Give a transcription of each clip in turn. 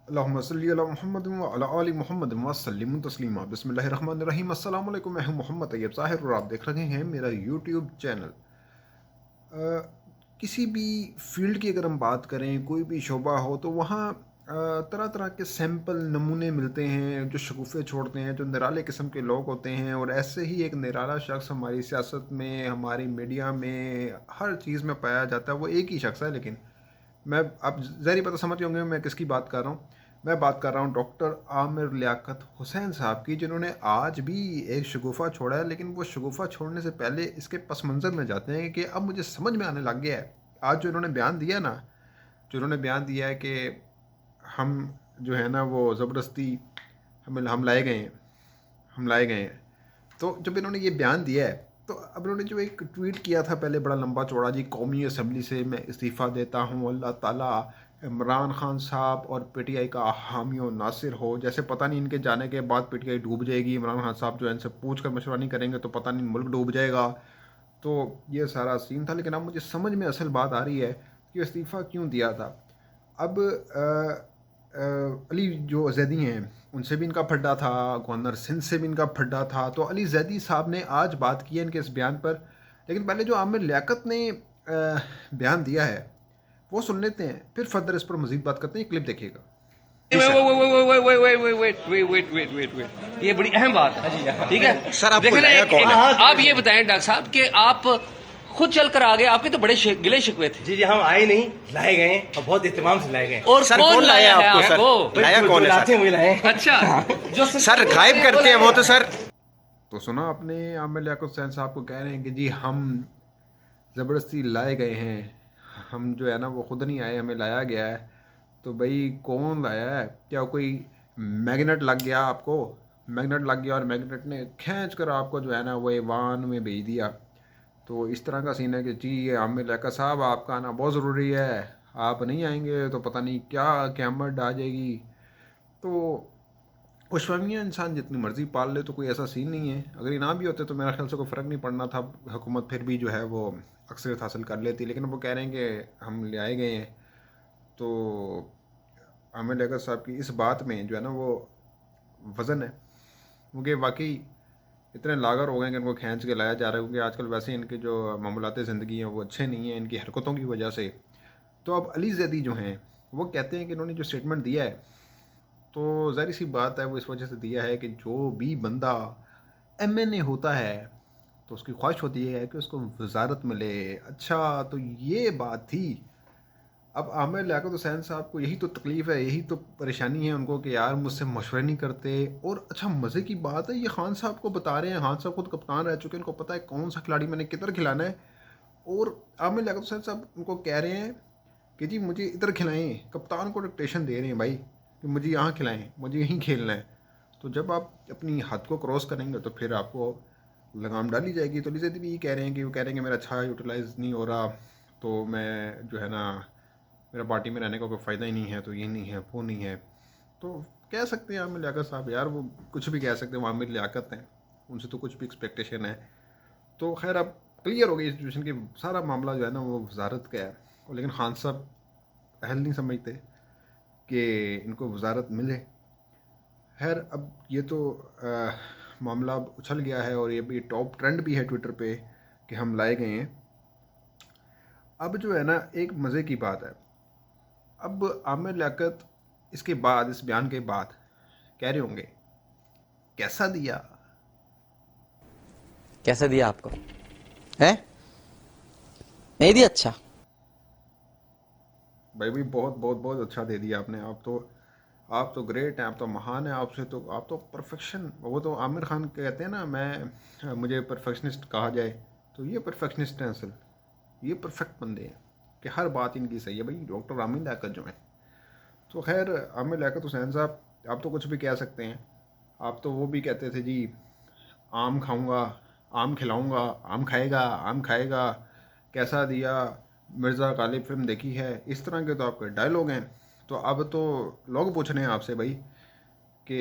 اللہم صلی علی محمد و علی آل محمد وسلم تسلیما۔ بسم اللہ الرحمن الرحیم۔ السلام علیکم، میں ہوں محمد طیب ظاہر اور آپ دیکھ رہے ہیں میرا یوٹیوب چینل۔ کسی بھی فیلڈ کی اگر ہم بات کریں، کوئی بھی شعبہ ہو، تو وہاں طرح طرح کے سیمپل نمونے ملتے ہیں جو شگوفے چھوڑتے ہیں، جو نرالے قسم کے لوگ ہوتے ہیں۔ اور ایسے ہی ایک نرالا شخص ہماری سیاست میں، ہماری میڈیا میں، ہر چیز میں پایا جاتا ہے۔ وہ ایک ہی شخص ہے، لیکن میں آپ ظاہری پتہ سمجھ ہوں گے میں کس کی بات کر رہا ہوں۔ میں بات کر رہا ہوں ڈاکٹر عامر لیاقت حسین صاحب کی، جنہوں نے آج بھی ایک شگوفہ چھوڑا ہے۔ لیکن وہ شگوفہ چھوڑنے سے پہلے اس کے پس منظر میں جاتے ہیں کہ اب مجھے سمجھ میں آنے لگ گیا ہے۔ آج جو انہوں نے بیان دیا نا، جو انہوں نے بیان دیا ہے کہ ہم جو ہے نا وہ زبردستی ہم لائے گئے ہیں، ہم لائے گئے ہیں۔ تو جب انہوں نے یہ بیان دیا ہے، تو اب انہوں نے جو ایک ٹویٹ کیا تھا پہلے بڑا لمبا چوڑا، جی قومی اسمبلی سے میں استعفیٰ دیتا ہوں، اللہ تعالیٰ عمران خان صاحب اور پی ٹی آئی کا حامی و ناصر ہو۔ جیسے پتہ نہیں ان کے جانے کے بعد پی ٹی آئی ڈوب جائے گی، عمران خان صاحب جو ہے ان سے پوچھ کر مشورہ نہیں کریں گے تو پتہ نہیں ملک ڈوب جائے گا۔ تو یہ سارا سین تھا، لیکن اب مجھے سمجھ میں اصل بات آ رہی ہے کہ استعفیٰ کیوں دیا تھا۔ اب علی جو زیدی ہیں، ان سے بھی ان کا پھڈا تھا، گورنر سندھ سے بھی ان کا پھڈا تھا۔ تو علی زیدی صاحب نے آج بات کی ہے ان کے اس بیان پر، لیکن پہلے جو عامر لیاقت نے بیان دیا ہے وہ سن لیتے ہیں، پھر فردر اس پر مزید بات کرتے ہیں۔ یہ کلپ دیکھیے گا۔ جی سر، یہ بڑی اہم بات ہے، ٹھیک ہے سر آپ کو دیکھیں نا، لایا کون ہے؟ آپ یہ بتائیں ڈاکٹر صاحب کہ آپ خود چل کر آگے، آپ کے تو بڑے گلے شکوے تھے، جی ہم آئے نہیں، لائے گئے ہیں اور بہت اہتمام سے لائے گئے ہیں۔ اور سر کون کون لایا ہے آپ کو؟ آپ سر کو؟ لایا جو کون ہے لاتے سر؟ ہیں وہی لائے ہیں۔ اچھا جو سر غائب کرتے ہیں وہ تو سر۔ تو سنا آپ نے، عامر لیاقت حسین صاحب کو کہہ رہے ہیں کہ جی ہم زبردستی لائے گئے ہیں، ہم جو ہے نا وہ خود نہیں آئے، ہمیں لایا گیا ہے۔ تو بھائی کون لایا ہے؟ کیا کوئی میگنیٹ لگ گیا آپ کو؟ میگنیٹ لگ گیا اور میگنیٹ نے کھینچ کر آپ کو جو ہے نا وہ ایوان میں بھیج دیا؟ تو اس طرح کا سین ہے کہ جی یہ عامر لیاقت صاحب آپ کا آنا بہت ضروری ہے، آپ نہیں آئیں گے تو پتہ نہیں کیا قیامت آ جائے گی۔ تو خوشفہمیاں انسان جتنی مرضی پال لے، تو کوئی ایسا سین نہیں ہے۔ اگر یہ نہ بھی ہوتے تو میرا خیال سے کوئی فرق نہیں پڑنا تھا، حکومت پھر بھی جو ہے وہ اکثریت حاصل کر لیتی۔ لیکن وہ کہہ رہے ہیں کہ ہم لے آئے گئے ہیں۔ تو عامر لیاقت صاحب کی اس بات میں جو ہے نا وہ وزن ہے، کیونکہ واقعی اتنے لاغر ہو گئے کہ ان کو کھینچ کے لایا جا رہا ہے، کیونکہ آج کل ویسے ان کے جو معاملات زندگی ہیں وہ اچھے نہیں ہیں ان کی حرکتوں کی وجہ سے۔ تو اب علی زیدی جو ہیں وہ کہتے ہیں کہ انہوں نے جو اسٹیٹمنٹ دیا ہے، تو ظاہر سی بات ہے وہ اس وجہ سے دیا ہے کہ جو بھی بندہ ایم این اے ہوتا ہے تو اس کی خواہش ہوتی ہے کہ اس کو وزارت ملے۔ اچھا تو یہ بات تھی۔ اب عامر لیاقت حسین صاحب کو یہی تو تکلیف ہے، یہی تو پریشانی ہے ان کو کہ یار مجھ سے مشورے نہیں کرتے۔ اور اچھا مزے کی بات ہے، یہ خان صاحب کو بتا رہے ہیں، خان صاحب خود کپتان رہ چکے ہیں، ان کو پتہ ہے کون سا کھلاڑی میں نے کدھر کھلانا ہے۔ اور عامر لیاقت حسین صاحب ان کو کہہ رہے ہیں کہ جی مجھے ادھر کھلائیں، کپتان کو ڈکٹیشن دے رہے ہیں بھائی کہ مجھے یہاں کھلائیں، مجھے یہیں کھیلنا ہے۔ تو جب آپ اپنی حد کو کراس کریں گے تو پھر آپ کو لگام ڈالی جائے گی۔ تو علی زیدی بھی یہ کہہ رہے ہیں کہ وہ کہہ رہے ہیں کہ میرا اچھا یوٹیلائز نہیں ہو رہا، تو میں جو ہے نا میرا پارٹی میں رہنے کا کوئی فائدہ ہی نہیں ہے، تو یہ نہیں ہے وہ نہیں ہے۔ تو کہہ سکتے ہیں عامر لیاقت صاحب، یار وہ کچھ بھی کہہ سکتے ہیں، وہ عامر لیاقت ہیں، ان سے تو کچھ بھی ایکسپیکٹیشن ہے۔ تو خیر اب کلیئر ہو گئی سچویشن کہ سارا معاملہ جو ہے نا وہ وزارت کا ہے، لیکن خان صاحب اہل نہیں سمجھتے کہ ان کو وزارت ملے۔ خیر اب یہ تو معاملہ اب اچھل گیا ہے، اور یہ بھی ٹاپ ٹرینڈ بھی ہے ٹویٹر پہ کہ ہم لائے گئے ہیں۔ اب جو ہے نا ایک مزے کی بات ہے، اب عامر لیاقت اس کے بعد، اس بیان کے بعد کہہ رہے ہوں گے کیسا دیا؟ کیسے دیا آپ کو ہے؟ نہیں دیا؟ اچھا بھائی بہت بہت بہت اچھا دے دیا آپ نے۔ آپ تو گریٹ ہیں، آپ تو مہان ہیں، آپ تو پرفیکشن، وہ تو عامر خان کہتے ہیں نا، مجھے پرفیکشنسٹ کہا جائے تو یہ پرفیکشنسٹ ہیں اصل، یہ پرفیکٹ بندے ہیں کہ ہر بات ان کی صحیح ہے بھائی، ڈاکٹر عامر لیاقت جو ہیں۔ تو خیر عامر لیاقت حسین صاحب آپ تو کچھ بھی کہہ سکتے ہیں، آپ تو وہ بھی کہتے تھے جی آم کھاؤں گا، آم کھلاؤں گا، آم کھائے گا، آم کھائے گا، کیسا دیا، مرزا غالب فلم دیکھی ہے، اس طرح کے تو آپ کے ڈائلاگ ہیں۔ تو اب تو لوگ پوچھ رہے ہیں آپ سے بھائی کہ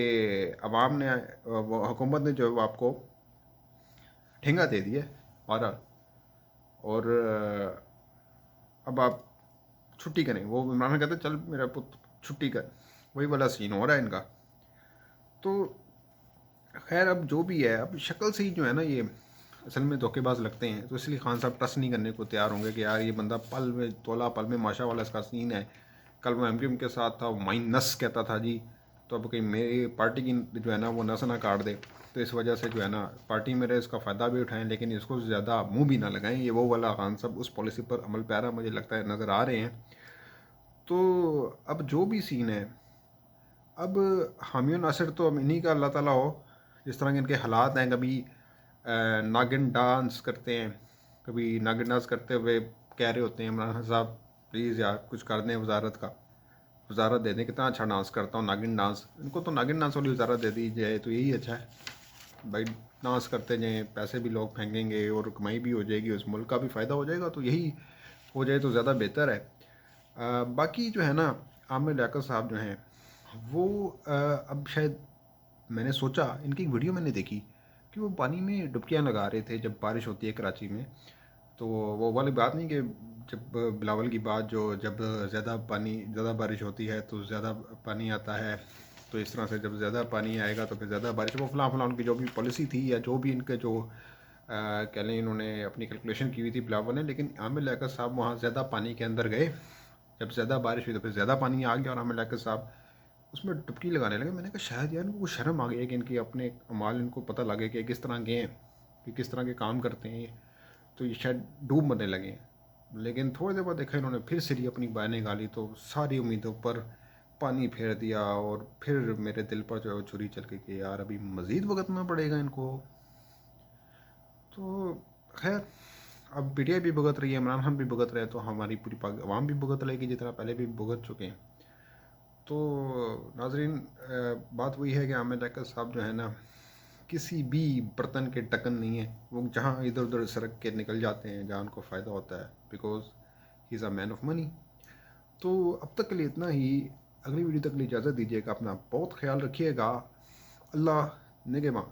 عوام نے، حکومت نے جو آپ کو ٹھنگا دے دیا اور اب آپ چھٹی کریں۔ وہ عمران خان کہتے ہیں چل میرا پت چھٹی کر، وہی والا سین ہو رہا ہے ان کا. تو خیر اب جو بھی ہے، اب شکل سے ہی جو ہے نا یہ اصل میں دھوکے باز لگتے ہیں، تو اس لیے خان صاحب ٹرسٹ نہیں کرنے کو تیار ہوں گے کہ یار یہ بندہ پل میں تولا پل میں ماشا والا اس کا سین ہے. کل وہ ایم کیو ایم کے ساتھ تھا، وہ مائن نس کہتا تھا جی، تو اب کہیں میری پارٹی کی جو ہے نا وہ نس نہ کاٹ دے، تو اس وجہ سے جو ہے نا پارٹی میرے اس کا فائدہ بھی اٹھائیں لیکن اس کو زیادہ منہ بھی نہ لگائیں. یہ وہ والا خان صاحب اس پالیسی پر عمل پیرا مجھے لگتا ہے نظر آ رہے ہیں. تو اب جو بھی سین ہے، اب حامی و ناصر تو اب انہی کا اللہ تعالیٰ ہو، جس طرح کے ان کے حالات ہیں. کبھی ناگن ڈانس کرتے ہیں، کبھی ناگن ڈانس کرتے ہوئے کہہ رہے ہوتے ہیں عمران خان صاحب پلیز یار کچھ کر دیں، وزارت دے دیں، کتنا اچھا ڈانس کرتا ہوں ناگن ڈانس. ان کو تو ناگن ڈانس والی وزارت دے دی جائے تو یہی اچھا ہے بھائی. ڈانس کرتے جائیں، پیسے بھی لوگ پھینکیں گے اور کمائی بھی ہو جائے گی، اس ملک کا بھی فائدہ ہو جائے گا، تو یہی ہو جائے تو زیادہ بہتر ہے. باقی جو ہے نا عامر لیاقت صاحب جو ہیں وہ اب شاید میں نے سوچا ان کی ویڈیو میں نے دیکھی کہ وہ پانی میں ڈبکیاں لگا رہے تھے جب بارش ہوتی ہے کراچی میں. تو وہ والی بات نہیں کہ جب بلاول کی بات جو جب زیادہ بارش ہوتی ہے تو زیادہ پانی آتا ہے، تو اس طرح سے جب زیادہ پانی آئے گا تو پھر زیادہ بارش، وہ فلاں ان کی جو بھی پالیسی تھی یا جو بھی ان کے جو کہہ لیں انہوں نے اپنی کیلکولیشن کی ہوئی تھی بلاول نے. لیکن عامر لیاقت صاحب وہاں زیادہ پانی کے اندر گئے، جب زیادہ بارش ہوئی تو پھر زیادہ پانی آ گیا اور عامر لیاقت صاحب اس میں ڈبکی لگانے لگے. میں نے کہا شاید یار ان کو شرم آ گئی ہے کہ ان کے اپنے اعمال ان کو پتہ لگے کہ کس طرح کے ہیں، کہ کس طرح کے کام کرتے ہیں، تو یہ شاید ڈوب مرنے لگے ہیں. لیکن تھوڑی دیر بعد دیکھا انہوں نے پھر سے اپنی باتیں نکالی تو ساری امیدوں پر پانی پھیر دیا، اور پھر میرے دل پر جو ہے وہ چھری چل گئی کہ یار ابھی مزید بھگتنا پڑے گا ان کو. تو خیر اب پی ٹی آئی بھی بھگت رہی ہے، عمران خان بھی بھگت رہے ہیں، تو ہماری پوری عوام بھی بھگت رہے گی جتنا پہلے بھی بھگت چکے ہیں. تو ناظرین بات وہی ہے کہ عامر لیاقت صاحب جو ہے نا کسی بھی برتن کے ڈھکن نہیں ہے. وہ جہاں ادھر ادھر سرک کے نکل جاتے ہیں جہاں ان کو فائدہ ہوتا ہے، because he is a main of money. تو اب تک کے لیے اتنا ہی. اگلی ویڈیو تک کے لیے اجازت دیجیے گا، اپنا بہت خیال رکھیے گا. اللہ نگہبان.